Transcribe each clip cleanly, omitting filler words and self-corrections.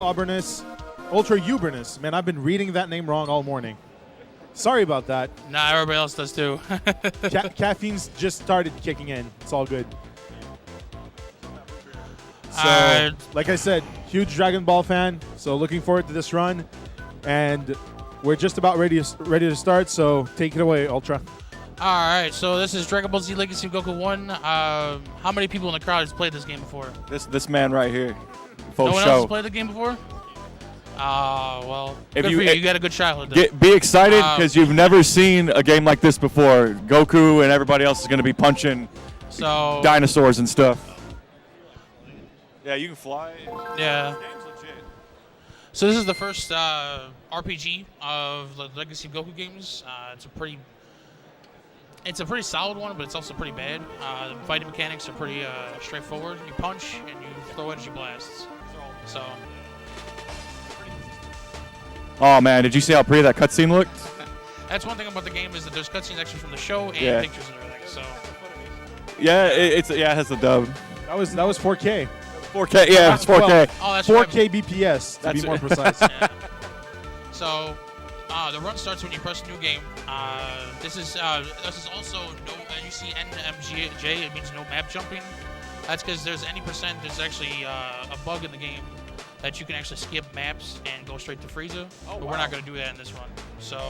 Ultrauberness. Man, I've been reading that name wrong all morning. Sorry about that. Nah, everybody else does too. Caffeine's just started kicking in. It's all good. So, like I said, huge Dragon Ball fan. So looking forward to this run, and we're just about ready to start. So take it away, Ultra. All right, so this is Dragon Ball Z Legacy of Goku 1. How many people in the crowd has played this game before? This man right here. No one else has played the game before? Well, if you got a good childhood. Be excited because you've never seen a game like this before. Goku and everybody else is going to be punching dinosaurs and stuff. Yeah, you can fly. Yeah. So this is the first RPG of the Legacy of Goku games. It's a pretty solid one, but it's also pretty bad. The fighting mechanics are pretty straightforward. You punch and you throw energy blasts. So. Oh man, did you see how pretty that cutscene looked? That's one thing about the game is that there's cutscenes actually from the show and pictures and everything. So. Yeah, it has the dub. That was 4K. 4K, yeah, it's 4K. Oh, that's 4K BPS to be more precise. Yeah. So, the run starts when you press new game. This is also no. You see NMJ, it means no map jumping. That's because there's there's actually a bug in the game that you can actually skip maps and go straight to Frieza. But we're not going to do that in this run. So,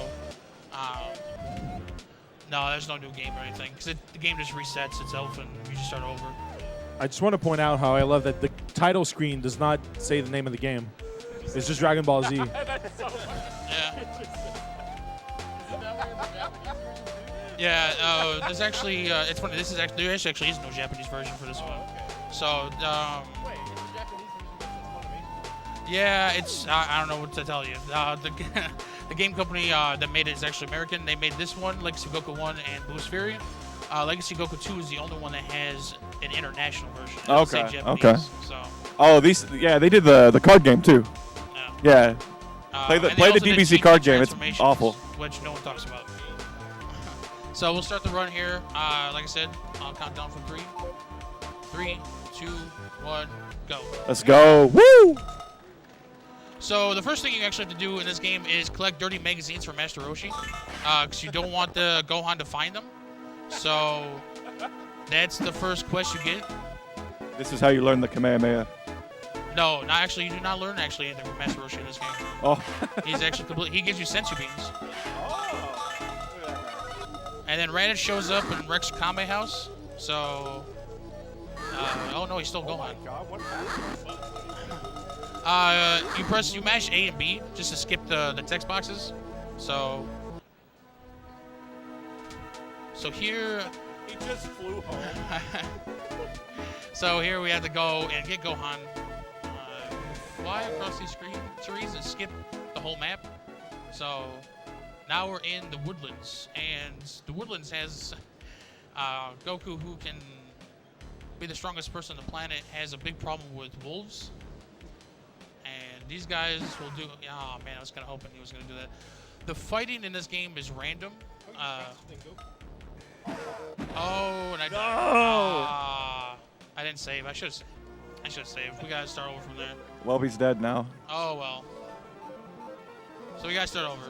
no, there's no new game or anything because the game just resets itself and you just start over. I just want to point out how I love that the title screen does not say the name of the game. It's just Dragon Ball Z. Yeah, there's actually, it's funny, there actually is no Japanese version for this one. So, yeah, I don't know what to tell you. The game company that made it is actually American. They made this one, Legacy Goku 1 and Boost Fury. Legacy Goku 2 is the only one that has an international version. Okay. So. Oh, they did the card game too. Yeah. Play the DBZ card game. It's awful. Which no one talks about. So we'll start the run here. Like I said, I'll count down from 3. 3, 2, 1, go. Let's go. Woo! So the first thing you actually have to do in this game is collect dirty magazines from Master Roshi, because you don't want the Gohan to find them. So that's the first quest you get. This is how you learn the Kamehameha. No, not actually. You do not learn actually the Master Roshi in this game. Oh. He's actually he gives you sensu beans. And then Raditz shows up and wrecks Kame House. So, oh no, he's still going. You mash A and B just to skip the text boxes. So here. He just flew home. So here we have to go and get Gohan, fly across these trees and skip the whole map. So now we're in the woodlands, and the woodlands has Goku, who can be the strongest person on the planet, has a big problem with wolves. And these guys will do. Oh man, I was kind of hoping he was going to do that. The fighting in this game is random. Oh, and I died. I didn't save. I should have saved. We gotta start over from there. Well, he's dead now. Oh well. So we gotta start over.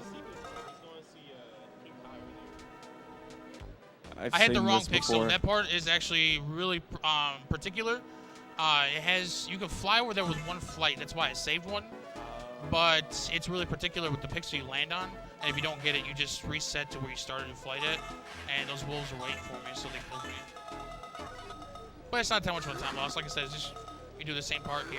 I had the wrong pixel. That part is actually really particular. You can fly where there was one flight. That's why I saved one. But it's really particular with the pixel you land on. And if you don't get it, you just reset to where you started your flight at. And those wolves are waiting for me, so they killed me. But it's not that much of a time loss. Like I said, it's just you do the same part here.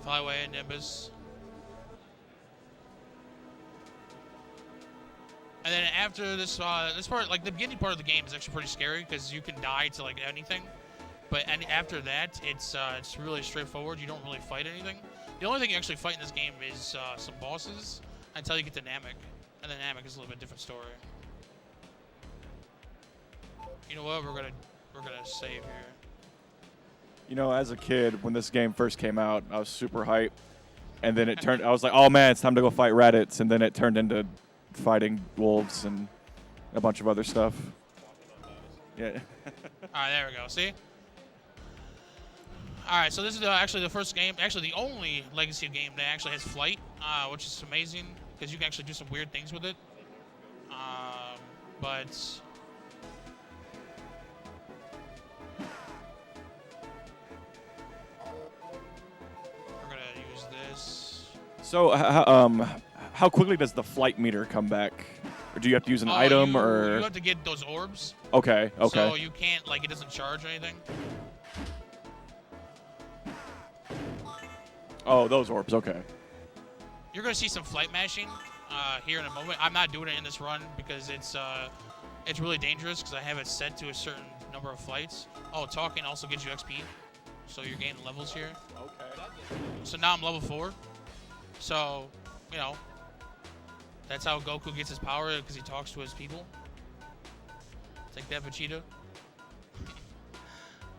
Fly away, Nimbus. And then after this part, like the beginning part of the game is actually pretty scary because you can die to like anything. But after that, it's really straightforward. You don't really fight anything. The only thing you actually fight in this game is some bosses until you get to Namek. And then Namek is a little bit different story. You know what? We're gonna save here. You know, as a kid, when this game first came out, I was super hyped. And then I was like, oh man, it's time to go fight Raditz. And then it turned into fighting wolves and a bunch of other stuff. Yeah. All right, there we go. See? All right, so this is actually the first game, actually the only Legacy game that actually has flight, which is amazing because you can actually do some weird things with it. But we're gonna use this. So, how quickly does the flight meter come back? Or do you have to use an item, or? You have to get those orbs. Okay. Okay. So you can't, like, it doesn't charge or anything. Oh, those orbs. Okay. You're gonna see some flight mashing here in a moment. I'm not doing it in this run because it's really dangerous because I have it set to a certain number of flights. Oh, talking also gives you XP, so you're gaining levels here. Okay. So now I'm level 4. So, you know, that's how Goku gets his power, because he talks to his people. Take that, Vegeta.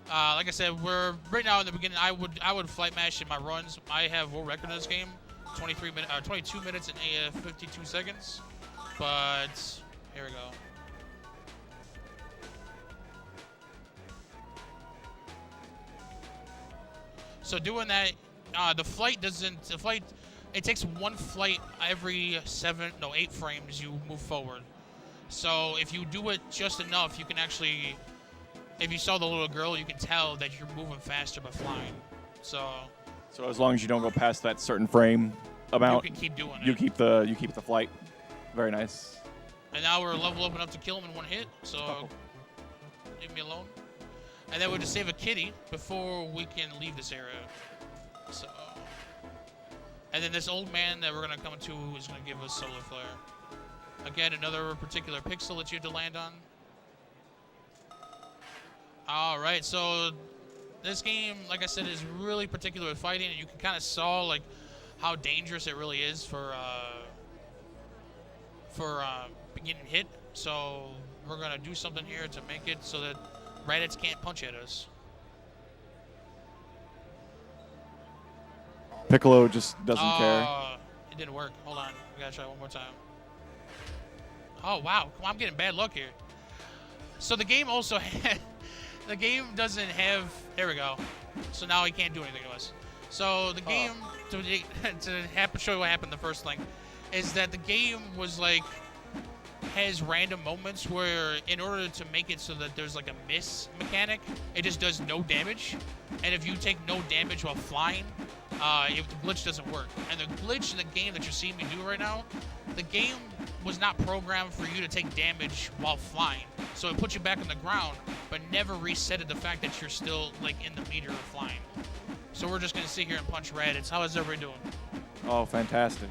Like I said, we're right now in the beginning. I would flight mash in my runs. I have world record in this game, 22 minutes and 52 seconds. But here we go. So doing that, it takes one flight every 8 frames you move forward. So if you do it just enough, you can actually, if you saw the little girl, you can tell that you're moving faster by flying. So as long as you don't go past that certain frame amount, you can keep doing you it. keep the flight. Very nice. And now we're level up enough to kill him in one hit. So leave me alone. And then we'll just save a kitty before we can leave this area. So, and then this old man that we're gonna come to is gonna give us solar flare. Again, another particular pixel that you have to land on. All right, so this game, like I said, is really particular with fighting, and you can kind of saw like how dangerous it really is for getting hit. So we're gonna do something here to make it so that Raditz can't punch at us. Piccolo just doesn't care. It didn't work. Hold on. We gotta try one more time. Oh, wow. I'm getting bad luck here. So the game also the game doesn't have, there we go. So now he can't do anything to us. So the game, to show you what happened, the first thing, is that the game was like, has random moments where in order to make it so that there's like a miss mechanic, it just does no damage. And if you take no damage while flying, the glitch doesn't work. And the glitch in the game that you're seeing me do right now, the game was not programmed for you to take damage while flying. So it put you back on the ground, but never resetted the fact that you're still like in the meter of flying. So we're just gonna sit here and punch Raditz. How is everybody doing? Oh, fantastic.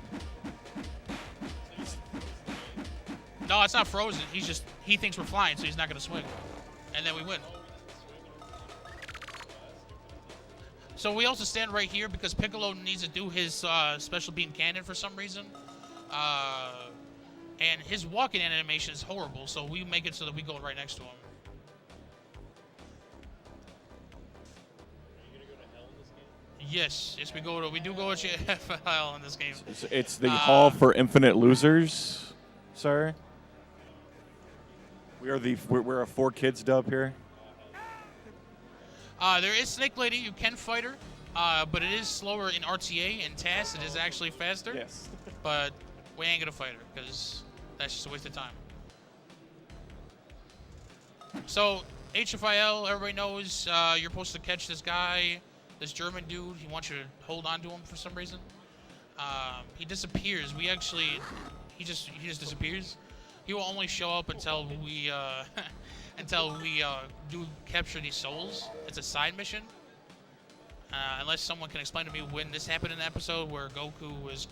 No, it's not frozen. He thinks we're flying, so he's not gonna swing. And then we win. So we also stand right here because Piccolo needs to do his special beam cannon for some reason. And his walking animation is horrible, so we make it so that we go right next to him. Are you gonna go to hell in this game? Yes, we do go to hell in this game. It's the Hall for Infinite Losers, sir. We're a 4 kids dub here. There is Snake Lady. You can fight her, but it is slower in RTA. In TAS, it is actually faster. Yes. But we ain't gonna fight her because that's just a waste of time. So HFIL, everybody knows you're supposed to catch this guy, this German dude. He wants you to hold on to him for some reason. He disappears. He just disappears. He will only show up until we do capture these souls. It's a side mission. Unless someone can explain to me when this happened in the episode where Goku was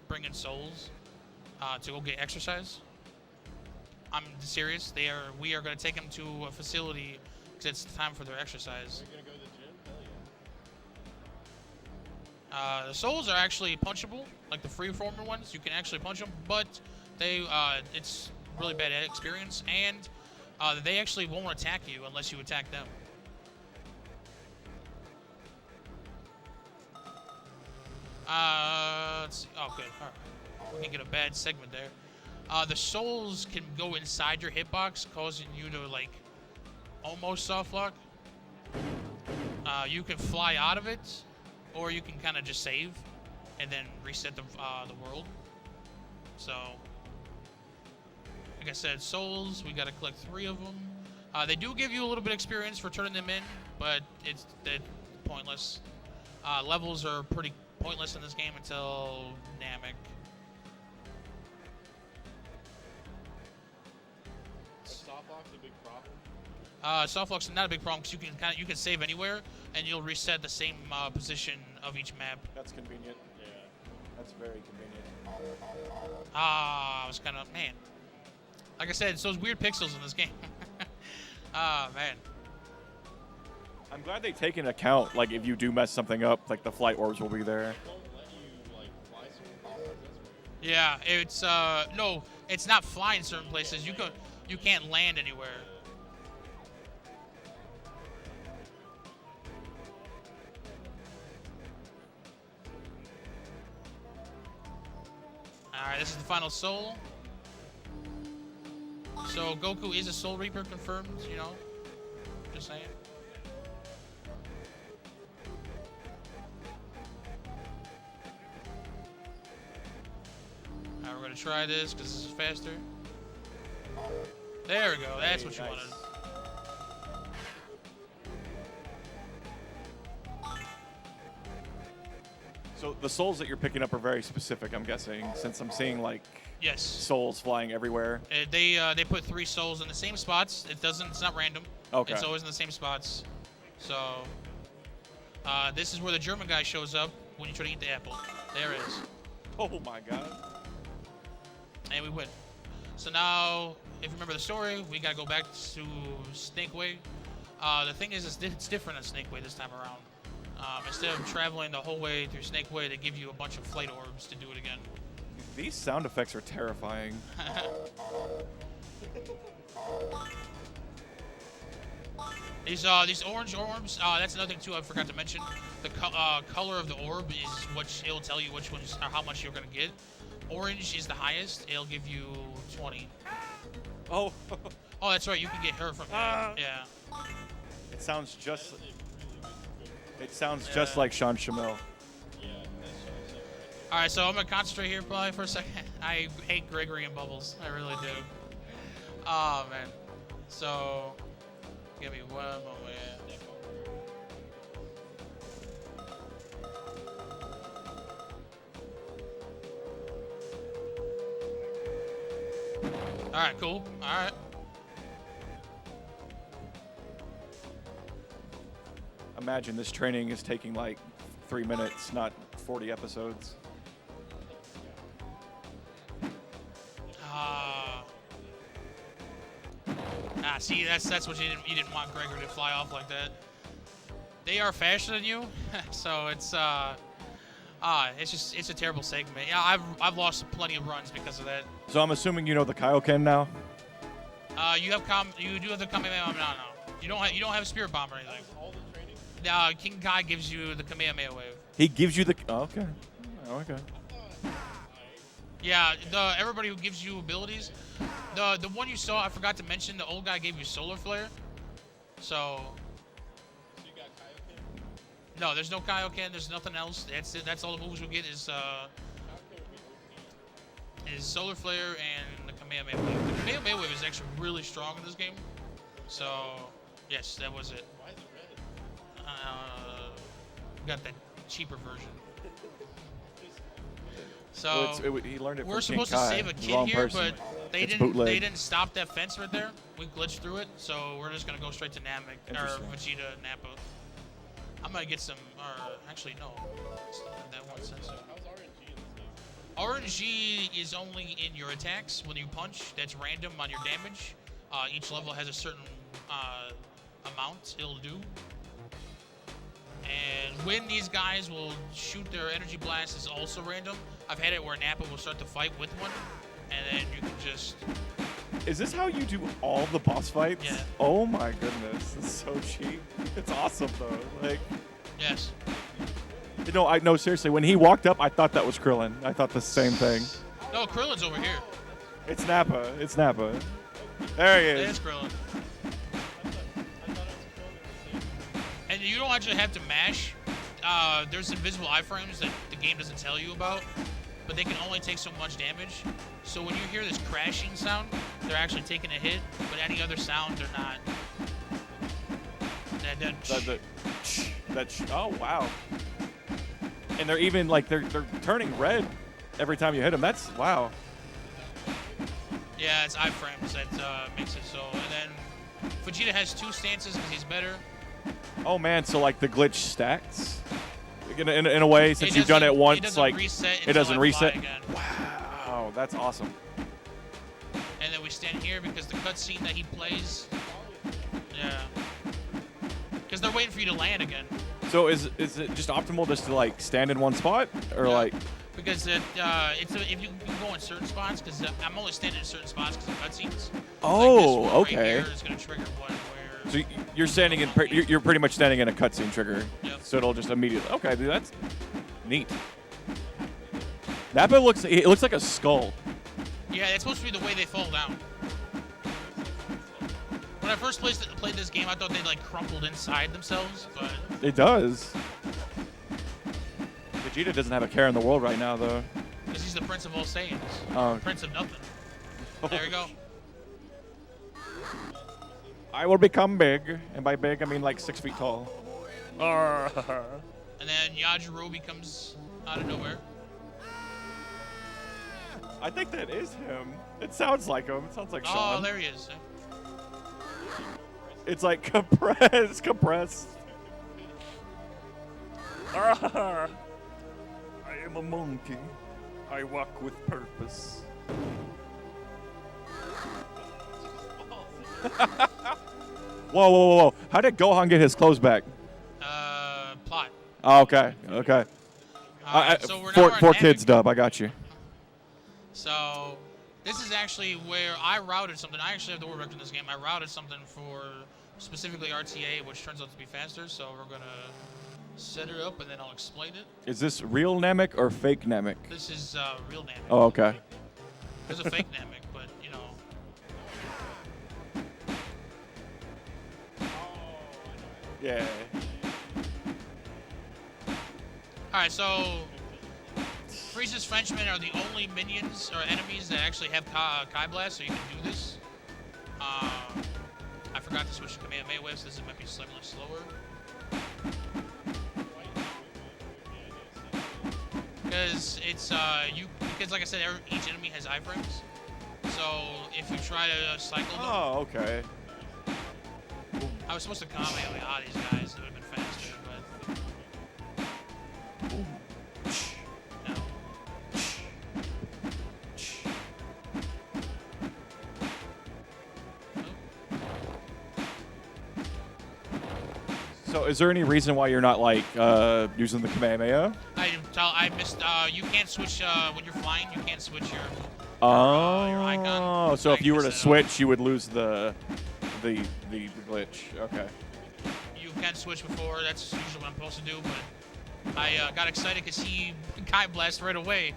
bringing souls to go get exercise. I'm serious. We are going to take them to a facility because it's time for their exercise. Are you gonna go to the gym? Hell yeah. The souls are actually punchable, like the freeformer ones. You can actually punch them, but it's really bad experience, and they actually won't attack you unless you attack them. Let's see. Oh, good. All right. We can get a bad segment there. The souls can go inside your hitbox, causing you to like almost soft lock. You can fly out of it, or you can kind of just save and then reset the world. So, like I said, souls, we got to collect 3 of them. They do give you a little bit of experience for turning them in, but it's pointless. Levels are pretty pointless in this game until Namek. Soft lock's a big problem. Soft lock's not a big problem because you can save anywhere and you'll reset the same position of each map. That's convenient. Yeah. That's very convenient. I was kind of man. Like I said, it's those weird pixels in this game. Man. I'm glad they take into account, like, if you do mess something up, like, the flight orbs will be there. Don't let you like fly certain places. That's weird. Yeah, it's no, it's not flying certain places. You can't land anywhere. All right, this is the final soul. So Goku is a Soul Reaper confirmed, you know. Just saying. Alright, we're gonna try this because this is faster. There we go. That's what you wanted. So the souls that you're picking up are very specific, I'm guessing, since I'm seeing, like, Yes. souls flying everywhere. They put 3 souls in the same spots. It's not random. Okay. It's always in the same spots. So this is where the German guy shows up when you try to eat the apple. There it is. Oh my god. And we win. So now, if you remember the story, we gotta go back to Snake Way. The thing is, it's different on Snake Way this time around. Instead of traveling the whole way through Snake Way, they give you a bunch of flight orbs to do it again. These sound effects are terrifying. These orange orbs, that's another thing too I forgot to mention. The color of the orb is it'll tell you which ones, or how much you're gonna get. Orange is the highest. It'll give you 20. Oh. Oh, that's right. You can get her from here. Yeah. It sounds just. It sounds just like Sean Shamil. All right, so I'm gonna concentrate here probably for a second. I hate Gregory and Bubbles. I really do. Oh man. So, give me one moment. All right, cool. All right. Imagine this training is taking like 3 minutes, not 40 episodes. See, that's what you didn't want Gregory to fly off like that. They are faster than you, so it's a terrible segment. Yeah, I've lost plenty of runs because of that. So I'm assuming you know the Kaioken now. You do have the Kamehameha now. You don't have Spirit Bomb or anything. All the training. King Kai gives you the Kamehameha wave. He gives you the. Oh, okay. Oh, okay. Yeah, everybody who gives you abilities. The one you saw, I forgot to mention, the old guy gave you Solar Flare. So So you got Kaioken. no, there's no Kaioken. There's nothing else. That's it. That's all the moves we get is Kaioken would be OP. Solar Flare and the Kamehameha wave. The Kamehameha wave is actually really strong in this game. So yes, that was it. Why is it red? Got that cheaper version. Well, So he learned it we're from King supposed to Kai. save a The kid wrong here, person. but they It's didn't. bootleg. They didn't stop that fence right there. We glitched through it, so we're just gonna go straight to Namek or Interesting. Vegeta Nappa. I'm gonna get some. Or actually, no. It's not that one sensor. How's RNG in this game? RNG is only in your attacks when you punch. That's random on your damage. Each level has a certain amount it'll do. And when these guys will shoot their energy blast is also random. I've had it where Nappa will start to fight with one, and then you can just. Is this how you do all the boss fights? Yeah. Oh my goodness, it's so cheap. It's awesome though. Like, Yes. no, seriously. When he walked up, I thought that was Krillin. I thought the same thing. No, Krillin's over here. It's Nappa. It's Nappa. There he There's is. Krillin. you don't actually have to mash. There's invisible iframes that the game doesn't tell you about, but they can only take so much damage. So when you hear this crashing sound, they're actually taking a hit, but any other sound, they're not. Oh, wow. And they're even, like, they're turning red every time you hit them. That's, wow. Yeah, it's iframes that makes it so. And then Vegeta has 2 stances because he's better. Oh, man, so, like, the glitch stacks? In a way, since you've done it once, like, it doesn't reset? Again. Wow, that's awesome. And then we stand here because the cutscene that he plays, yeah. Because they're waiting for you to land again. So is it just optimal just to, like, stand in one spot? Or, like... Because if you go in certain spots, because I'm only standing in certain spots because of cutscenes. Oh, like okay. Right here is going to trigger one where... So you're standing in, you're pretty much standing in a cutscene trigger. Yep. So it'll just immediately. Okay, dude, that's neat. That bit looks like a skull. Yeah, it's supposed to be the way they fall down. When I first played this game, I thought they like crumpled inside themselves, but it does. Vegeta doesn't have a care in the world right now, though. Because he's the Prince of all Saiyans. Prince of nothing. There we go. I will become big, and by big I mean like 6 feet tall. And then Yajiro becomes out of nowhere. I think that is him. It sounds like him. It sounds like Sean. Oh, there he is. It's like compressed. I am a monkey. I walk with purpose. Whoa. How did Gohan get his clothes back? Plot. Oh, okay. So we're now four kids dub. I got you. So this is actually where I routed something. I actually have the word vector in this game. I routed something for specifically RTA, which turns out to be faster. So we're going to set it up, and then I'll explain it. Is this real Namek or fake Namek? This is real Namek. Oh, okay. There's a fake Namek, but, you know. Yeah. Alright, so Frieza's Frenchmen are the only minions or enemies that actually have Kai Blast, so you can do this. I forgot to switch to Kamehameha Wave, so this might be slightly slower. Because it's because like I said, each enemy has iframes. So if you try to cycle them. Oh, okay. I was supposed to Kamehameha these guys, it would have been faster, but no. So is there any reason why you're not like using the Kamehameha? I missed. You can't switch when you're flying. You can't switch your icon. So if you were to switch, you would lose the glitch. Okay. You can switch before. That's usually what I'm supposed to do. But I got excited because he Kai Blast right away,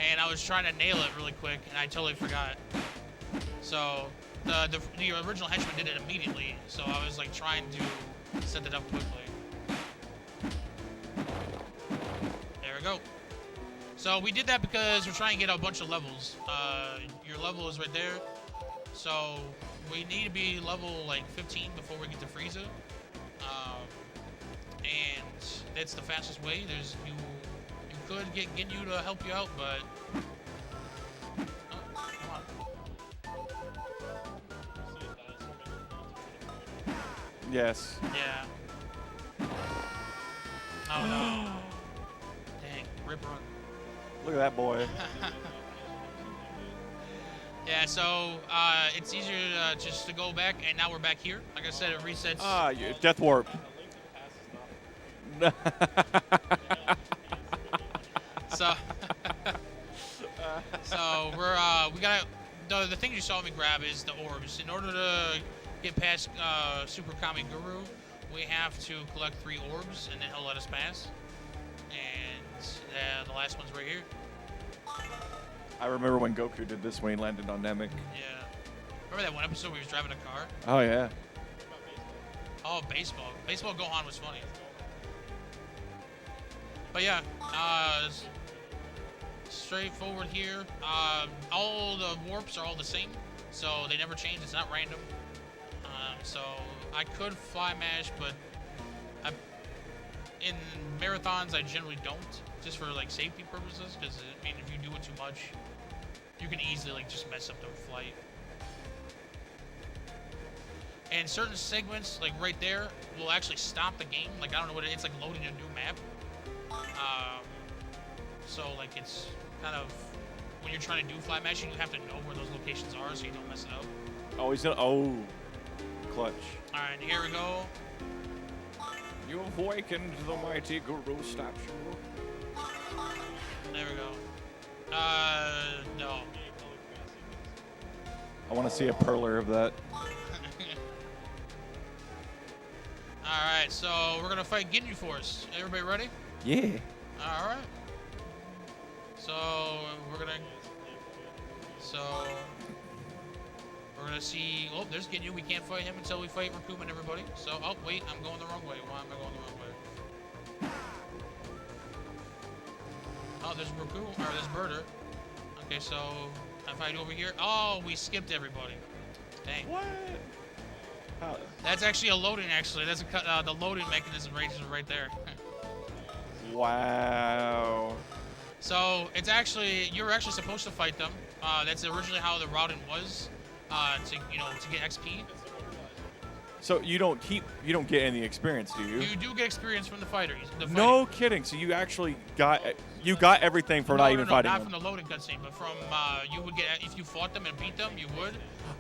and I was trying to nail it really quick, and I totally forgot. So the original henchman did it immediately. So I was like trying to set it up quickly. There we go. So we did that because we're trying to get a bunch of levels. Your level is right there. So we need to be level like 15 before we get to Frieza. And that's the fastest way. You could get Ginyu to help you out, but oh, come on. Yes. Yeah. Oh no. Dang, rip run. Look at that boy. Yeah, so it's easier just to go back, and now we're back here. Like I said, it resets. Death warp. So we gotta. The thing you saw me grab is the orbs. In order to get past Super Kami Guru, we have to collect 3 orbs, and then he'll let us pass. And the last one's right here. I remember when Goku did this when he landed on Namek. Yeah. Remember that one episode where he was driving a car? Oh, yeah. Oh, baseball. Baseball Gohan was funny. But yeah, straightforward here. All the warps are all the same, so they never change. It's not random. So I could fly mash, but in marathons I generally don't, just for like safety purposes. Because I mean, if you do it too much, you can easily like just mess up the flight. And certain segments, like right there, will actually stop the game. Like I don't know what it's like loading a new map. So like it's kind of when you're trying to do fly mashing, you have to know where those locations are so you don't mess it up. Oh, he's gonna. Oh, clutch. All right, here we go. You awakened the mighty Guru statue. There we go. No. I want to see a perler of that. All right, so we're gonna fight Ginyu Force. Everybody ready? Yeah. All right. So we're gonna see. Oh, there's Ginyu. We can't fight him until we fight Raccoon and everybody. So, oh wait, I'm going the wrong way. Why am I going the wrong way? Oh, there's Raccoon, or there's Birder. Okay, so I fight over here. Oh, we skipped everybody. Dang. What? How? That's actually a loading. Actually, that's the loading mechanism right there. Wow. So it's actually you're actually supposed to fight them. That's originally how the routing was, to get XP. So you don't get any experience, do you? You do get experience from the fighters. No kidding. So you actually got everything for not even fighting not them. from the loading cutscene, but from you would get if you fought them and beat them, you would.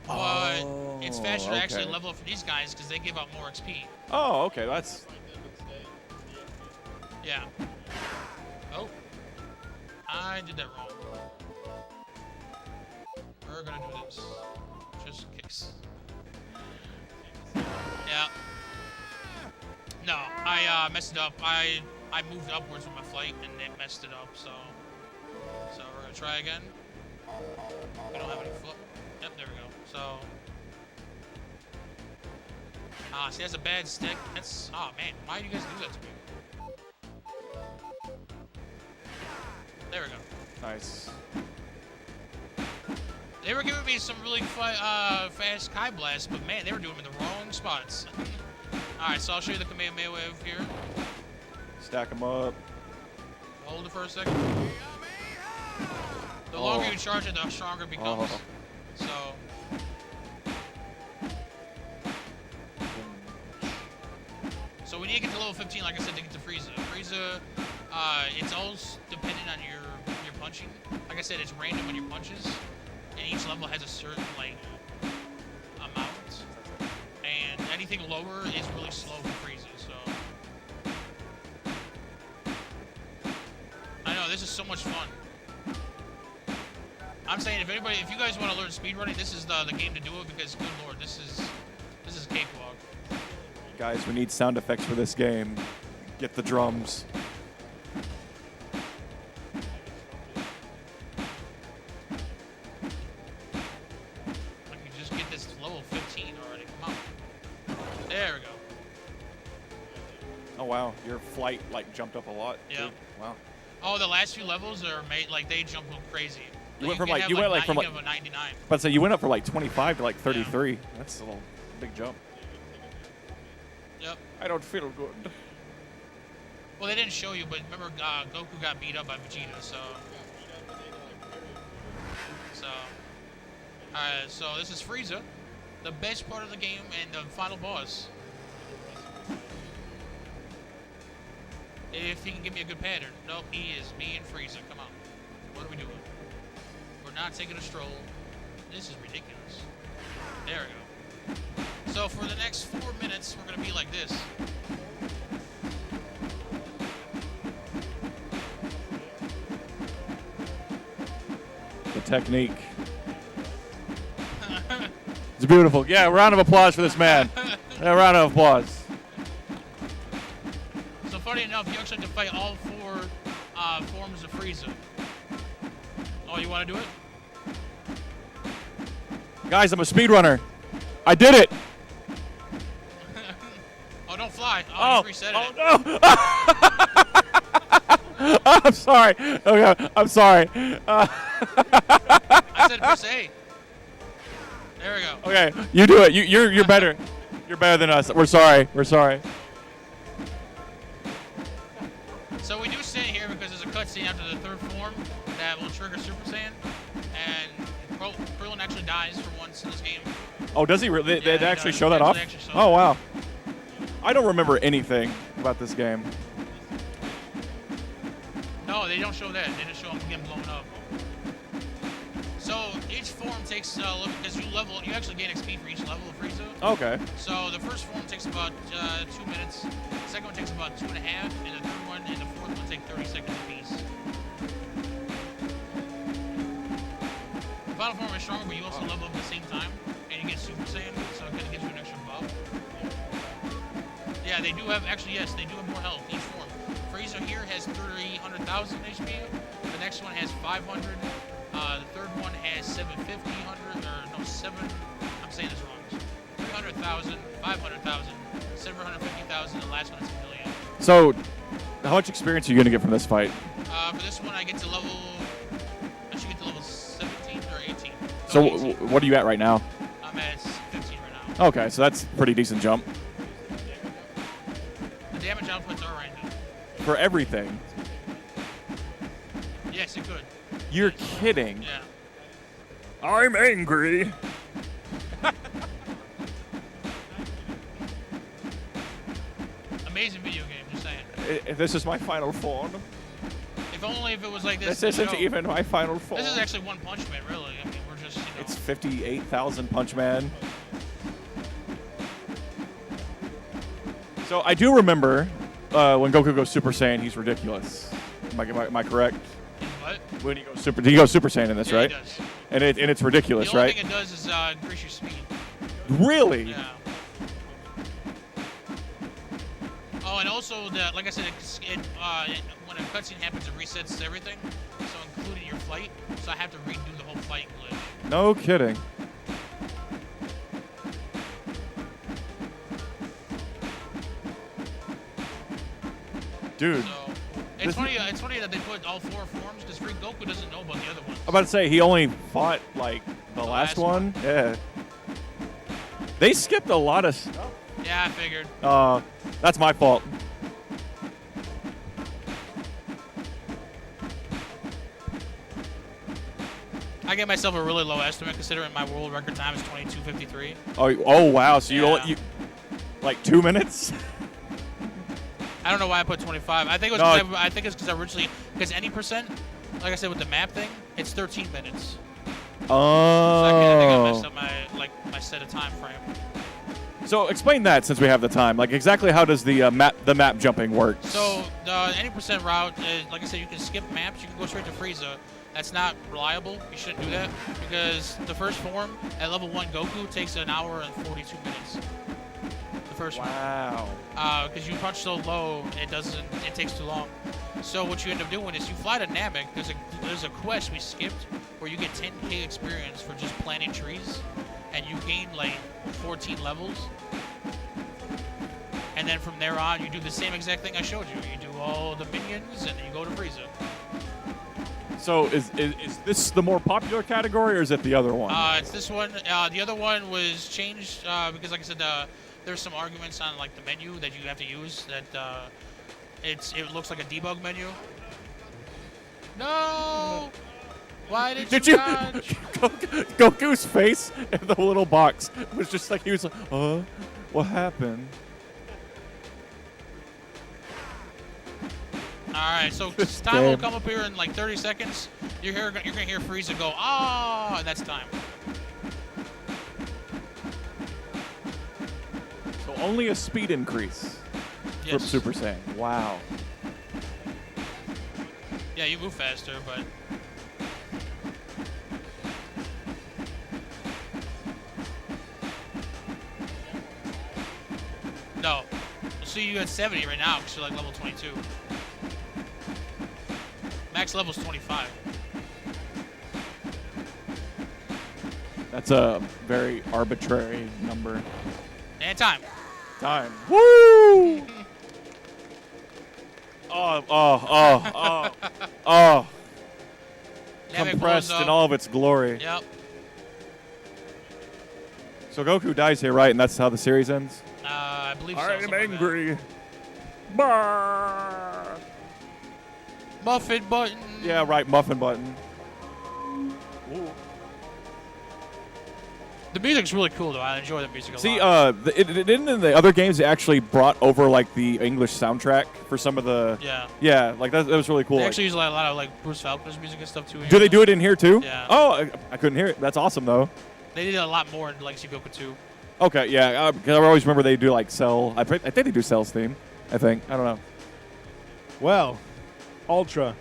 But it's faster to actually level up for these guys because they give out more XP. Oh, okay. That's. Yeah. Oh. I did that wrong. We're gonna do this. Just in case. Yeah. No, I messed it up. I moved upwards with my flight and it messed it up, so we're gonna try again. We don't have any foot. Yep, there we go. So see, that's a bad stick. That's man, why do you guys do that to me? There we go. Nice. They were giving me some really fast Kai blasts, but man, they were doing them in the wrong spots. Alright, so I'll show you the Kamehameha wave here. Stack them up. Hold it for a second. The longer you charge it, the stronger it becomes. So. So we need to get to level 15, like I said, to get to Frieza. Frieza, it's all dependent on your punching. Like I said, it's random on your punches, and each level has a certain amount. And anything lower is really slow for Frieza. So I know this is so much fun. I'm saying if you guys want to learn speedrunning, this is the game to do it because good lord, this is cakewalk. Guys, we need sound effects for this game. Get the drums. I can just get this level 15 already. Come on. There we go. Oh wow, your flight jumped up a lot. Yeah. Too. Wow. Oh, the last few levels are made they jump up crazy. You went from a 99. But so you went up from 25 to 33. Yeah. That's a little big jump. Yep. I don't feel good. Well, they didn't show you, but remember Goku got beat up by Vegeta, so. Alright, so this is Frieza, the best part of the game and the final boss. If he can give me a good pattern. Nope, he is. Me and Frieza. Come on. What are we doing? We're not taking a stroll. This is ridiculous. There we go. So for the next 4 minutes, we're going to be like this. The technique. It's beautiful. Yeah, round of applause for this man. A round of applause. So funny enough, you actually have to fight all 4 forms of Frieza. Oh, you want to do it? Guys, I'm a speedrunner. I did it. Oh, you reset it. No! I'm sorry. Okay, I'm sorry. I said press A. There we go. Okay, you do it. You're better. You're better than us. We're sorry. We're sorry. So we do stand here because there's a cutscene after the third form that will trigger Super Saiyan, and Krillin actually dies for once in this game. Oh, does he really? They actually does. show that off? Actually show Oh, that. wow. I don't remember anything about this game. No, they don't show that. They just show him getting blown up. So each form takes because you actually gain XP for each level of Frieza. Okay. So the first form takes about 2 minutes. The second one takes about 2.5, and the third one and the fourth one take 30 seconds apiece. The final form is stronger, but you also level up at the same time, and you get Super Saiyan, so it kind of gives you an extra buff. Yeah, they do have yes, they do have more health each form. Frieza here has 300,000 HP. The next one has 500. The third one has 750, 100, or no, 7. I'm saying this wrong. 300,000, 500,000, 750,000. The last one is 1 million. So, how much experience are you going to get from this fight? For this one, I should get to level 17 or 18. So, 18. what are you at right now? I'm at 15 right now. Okay, so that's a pretty decent jump. The damage outputs are random. For everything. Yes, it could. You're kidding. Yeah. I'm angry. Amazing video game, just saying. This is my final form. If only if it was like this. This in the isn't show. even my final form. This is actually One Punch Man, really. I mean, we're just, It's 58,000 Punch Man. So I do remember when Goku goes Super Saiyan, he's ridiculous. Am I correct? What? When he goes Super Saiyan in this, Yeah, right? he does. And it's ridiculous, The only right? thing it does is increase your speed. Really? Yeah. Oh, and also, like I said, when a cutscene happens, it resets everything, so including your flight. So I have to redo the whole flight glitch. No kidding. Dude. So it's funny. It's funny that they put all 4 forms because Goku doesn't know about the other ones. I'm about to say he only fought like the last one. Yeah. They skipped a lot of stuff. Yeah, I figured. That's my fault. I gave myself a really low estimate considering my world record time is 22:53. Oh wow. So Yeah. you like 2 minutes? I don't know why I put 25. I think it was. No. I think it's because originally any percent, like I said with the map thing, it's 13 minutes. So I think I messed Oh. up my set of time frame. So explain that since we have the time. Like exactly how does the map jumping work? So the any percent route, like I said, you can skip maps. You can go straight to Frieza. That's not reliable. You shouldn't do that because the first form at level 1 Goku takes an hour and 42 minutes. The first one. Wow. Because you punch so low, it takes too long. So what you end up doing is you fly to Namek. There's a quest we skipped where you get 10k experience for just planting trees, and you gain like 14 levels. And then from there on, you do the same exact thing I showed you. You do all the minions, and then you go to Frieza. So is this the more popular category or is it the other one? It's this one. The other one was changed because, like I said, there's some arguments on like the menu that you have to use that it looks like a debug menu. No! Why did you dodge? Goku's face in the little box was just like he was like, what happened? All right, so time will come up here in like 30 seconds. You're gonna hear Frieza go, ah, and that's time. So only a speed increase from Yes. Super Saiyan. Wow. Yeah, you move faster, but no. See, you at 70 right now because you're like level 22. Max level's 25. That's a very arbitrary number. And time. Time. Woo! Oh. Namek Compressed blows in up. all of its glory. Yep. So Goku dies here, right? And that's how the series ends? I believe so. I'm something like that. angry. Brrr. Muffin button. Yeah, right. Muffin button. Ooh. The music's really cool, though. I enjoy the music a See, lot. didn't in the other games they actually brought over like the English soundtrack for some of the. Yeah. Yeah, like that was really cool. They Like, actually use a lot of like Bruce Falconer's music and stuff too. do they do it in here too? Yeah. Oh, I couldn't hear it. That's awesome though. They did a lot more in Legacy Goku 2. Okay, yeah, because I always remember they do like Cell. I think they do Cell's theme. I think. I don't know. Well, Ultra.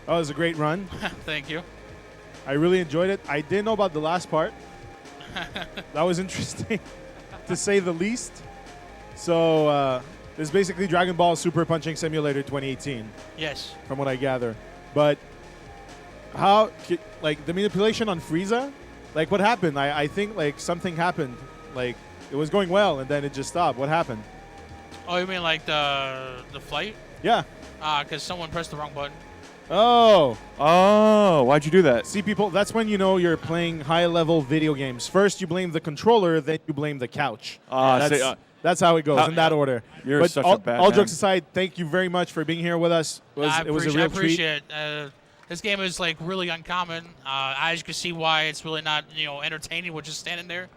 That was a great run. Thank you. I really enjoyed it. I didn't know about the last part. That was interesting, to say the least. So, it's basically Dragon Ball Super Punching Simulator 2018, Yes. from what I gather. But how, like, the manipulation on Frieza? Like, what happened? I think, like, something happened. Like, it was going well, and then it just stopped. What happened? Oh, you mean like the flight? Yeah. Because someone pressed the wrong button. Oh. Oh, why'd you do that? See, people, that's when you know you're playing high-level video games. First, you blame the controller, then you blame the couch. That's how it goes, in that order. You're but such all, a bad all man. jokes aside, thank you very much for being here with us. It was a real I treat. appreciate it. This game is like really uncommon. As you can see why it's really not entertaining with just standing there.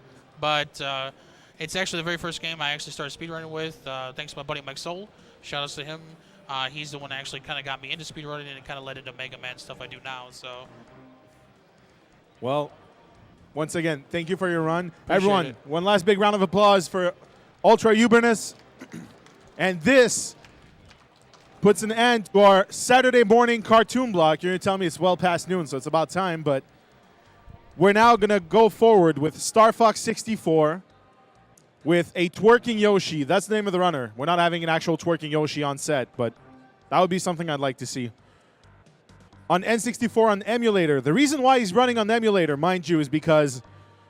But it's actually the very first game I actually started speedrunning with. Thanks to my buddy Mike Soul. Shout outs to him. He's the one that actually kind of got me into speedrunning and kind of led into Mega Man stuff I do now. So, Well, once again, thank you for your run. Appreciate Everyone, it. one last big round of applause for Ultrauberness. And this puts an end to our Saturday morning cartoon block. You're going to tell me it's well past noon, so it's about time. But we're now going to go forward with Star Fox 64 with a twerking Yoshi. That's the name of the runner. We're not having an actual twerking Yoshi on set, but that would be something I'd like to see. On N64 on emulator. The reason why he's running on the emulator, mind you, is because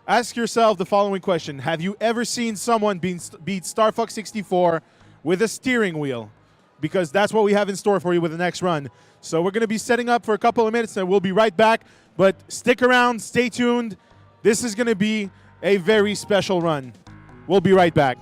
ask yourself the following question. Have you ever seen someone beat Star Fox 64 with a steering wheel? Because that's what we have in store for you with the next run. So we're going to be setting up for a couple of minutes and we'll be right back. But stick around, stay tuned. This is going to be a very special run. We'll be right back.